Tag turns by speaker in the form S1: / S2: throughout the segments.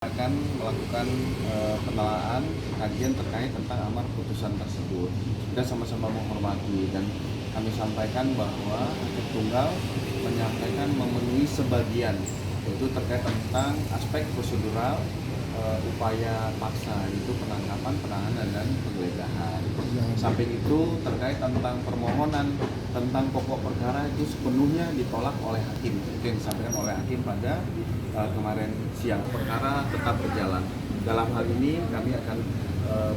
S1: Akan melakukan penelaahan kajian terkait tentang amar putusan tersebut. Kita sama-sama menghormati dan kami sampaikan bahwa hakim tunggal menyampaikan memenuhi sebagian, yaitu terkait tentang aspek prosedural upaya paksa, yaitu penangkapan, penahanan, dan penggeledahan. Samping itu terkait tentang permohonan tentang pokok perkara itu sepenuhnya ditolak oleh hakim. Itu yang disampaikan oleh hakim pada kemarin siang. Perkara tetap berjalan. Dalam hal ini kami akan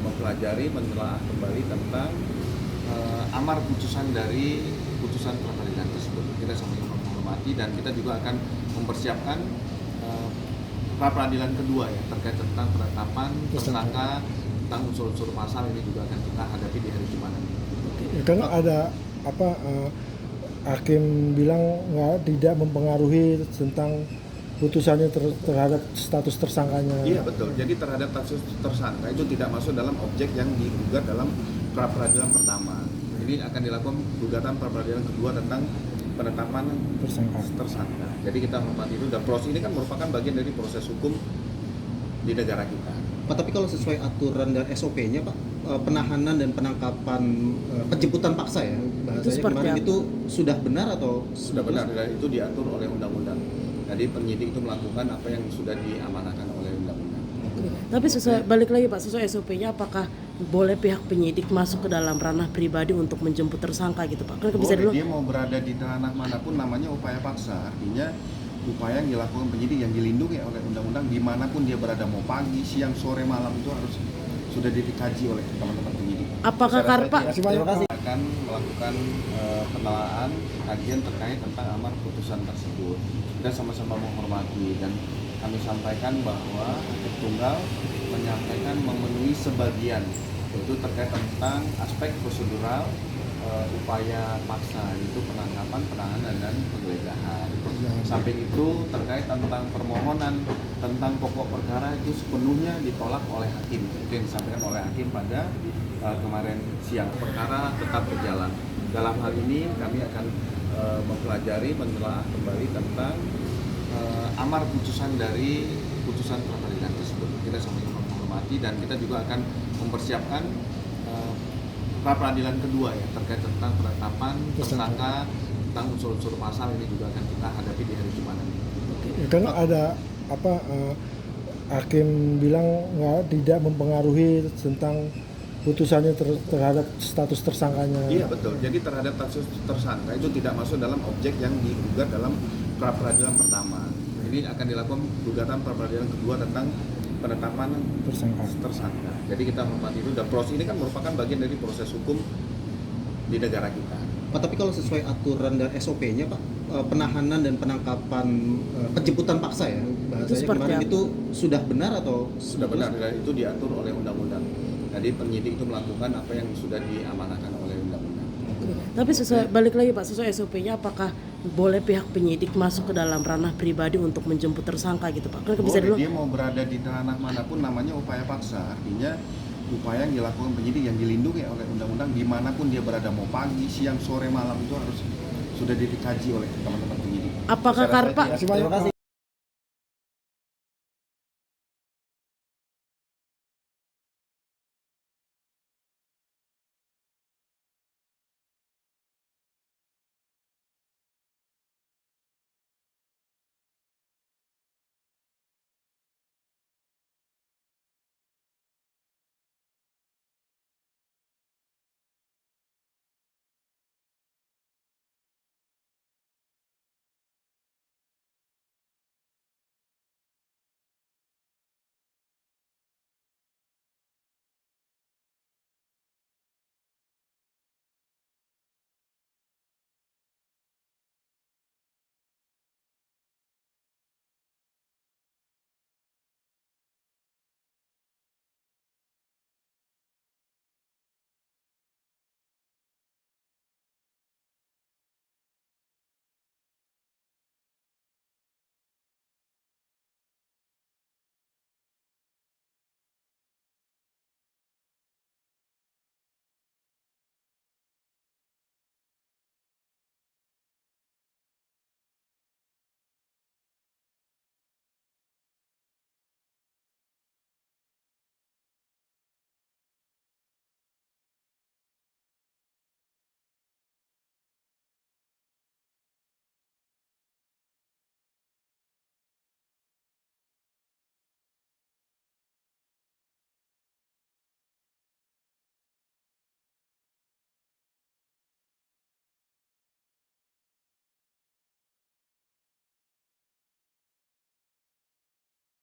S1: mempelajari, menelaah kembali tentang amar putusan dari putusan peradilan tersebut. Kita sama-sama menghormati dan kita juga akan mempersiapkan pra peradilan kedua ya terkait tentang penetapan tersangka tentang unsur-unsur pasal. Ini juga akan kita hadapi di hari Jumat nanti.
S2: Ya, kan ada hakim bilang tidak mempengaruhi tentang putusannya terhadap status tersangkanya.
S1: Iya betul. Jadi terhadap status tersangka itu tidak masuk dalam objek yang digugat dalam pra peradilan pertama. Ini akan dilakukan gugatan pra peradilan kedua tentang penetapan tersangka. Jadi kita hormati itu, dan proses ini kan merupakan bagian dari proses hukum di negara kita.
S3: Pak, tapi kalau sesuai aturan dan SOP-nya Pak, penahanan dan penangkapan penjemputan paksa ya bahasanya kemarin itu sudah benar atau
S1: sudah benar, dan itu diatur oleh undang-undang. Jadi penyidik itu melakukan apa yang sudah diamanahkan oleh undang-undang.
S4: Tapi sesuai, balik lagi Pak, sesuai SOP-nya apakah boleh pihak penyidik masuk ke dalam ranah pribadi untuk menjemput tersangka gitu Pak? Kan bisa dulu.
S1: Dia mau berada di ranah manapun namanya upaya paksa. Artinya upaya yang dilakukan penyidik yang dilindungi oleh undang-undang dimanapun dia berada, mau pagi, siang, sore, malam, itu harus sudah dikaji oleh teman-teman penyidik.
S4: Apakah Karpa
S1: akan melakukan penelaahan kajian terkait tentang amar putusan tersebut. Kita sama-sama menghormati dan kami sampaikan bahwa hakim tunggal menyampaikan memenuhi sebagian, yaitu terkait tentang aspek prosedural upaya paksa, yaitu penangkapan, penahanan, dan penggeledahan. Samping itu terkait tentang permohonan tentang pokok perkara itu sepenuhnya ditolak oleh hakim. Itu yang disampaikan oleh hakim pada kemarin siang. Perkara tetap berjalan. Dalam hal ini kami akan mempelajari, menelaah kembali tentang amar putusan dari putusan peradilan tersebut. Kita sama-sama menghormati dan kita juga akan mempersiapkan pra peradilan kedua ya terkait tentang penetapan tersangka tentang unsur-unsur pasal. Ini juga akan kita hadapi di hari Jumat nanti.
S2: Ya, kan ada hakim bilang tidak mempengaruhi tentang putusannya terhadap status tersangkanya.
S1: Iya betul. Jadi terhadap status tersangka itu tidak masuk dalam objek yang digugat dalam pra peradilan pertama. Ini akan dilakukan gugatan pra peradilan kedua tentang penetapan tersangka. Jadi kita hormati itu, dan proses ini kan merupakan bagian dari proses hukum di negara kita.
S3: Pak, tapi kalau sesuai aturan dan SOP-nya Pak, penahanan dan penangkapan penjemputan paksa ya bahasanya kemarin itu sudah benar atau
S1: sudah benar, dan itu diatur oleh undang-undang. Jadi penyidik itu melakukan apa yang sudah diamanahkan oleh undang-undang.
S4: Tapi sesuai, balik lagi Pak, sesuai SOP-nya apakah boleh pihak penyidik masuk ke dalam ranah pribadi untuk menjemput tersangka gitu Pak? Kan bisa dulu.
S1: Dia mau berada di ranah manapun namanya upaya paksa. Artinya upaya yang dilakukan penyidik yang dilindungi oleh undang-undang dimanapun dia berada, mau pagi, siang, sore, malam, itu harus sudah dikaji oleh teman-teman penyidik.
S4: Apakah Karpa